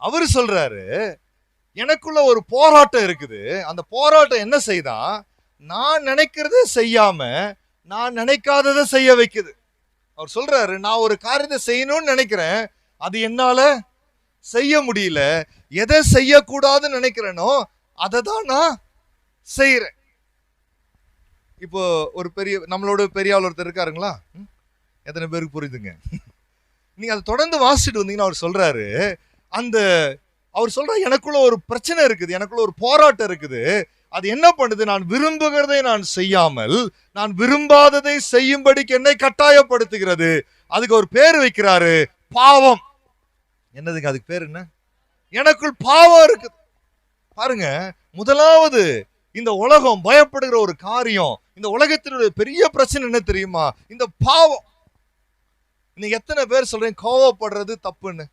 அவரு சொல்றாரு, எனக்குள்ள ஒரு போராட்டம் இருக்குது. அந்த போராட்டம் என்ன செய்தான், நான் நினைக்கிறத செய்யாம நான் நினைக்காததை செய்ய வைக்குது. அவர் சொல்றாரு, நான் ஒரு காரியத்தை செய்யணும்னு நினைக்கிறேன், அது என்னால செய்ய முடியல. எதை செய்யக்கூடாதுன்னு நினைக்கிறேனோ அதை தான் நான் செய்யறேன். இப்போ ஒரு பெரிய நம்மளோட பெரிய ஆள் ஒருத்தர் இருக்காருங்களா? எத்தனை பேருக்கு புரியுதுங்க? நீங்க அதை தொடர்ந்து வாசிச்சுட்டு வந்தீங்கன்னா அவர் சொல்றாரு, அவர் சொல்றாரு, எனக்குள்ள ஒரு பிரச்சனை இருக்குது, எனக்குள்ள ஒரு போராட்டம் இருக்குது. அது என்ன பண்ணுது, நான் விரும்புகிறதை நான் செய்யாமல் நான் விரும்பாததை செய்யும்படிக்கு என்னை கட்டாயப்படுத்துகிறது. அதுக்கு ஒரு பேர் வைக்கிறாரு, பாவம். என்னதுங்க அதுக்கு பேர்? என்ன? எனக்குள் பாவம் இருக்குது. பாருங்க, முதலாவது இந்த உலகம் பயப்படுகிற ஒரு காரியம், இந்த உலகத்தினுடைய பெரிய பிரச்சனை என்ன தெரியுமா? இந்த பாவம். நீங்க எத்தனை பேர் சொல்றீங்க கோவப்படுறது தப்புன்னு?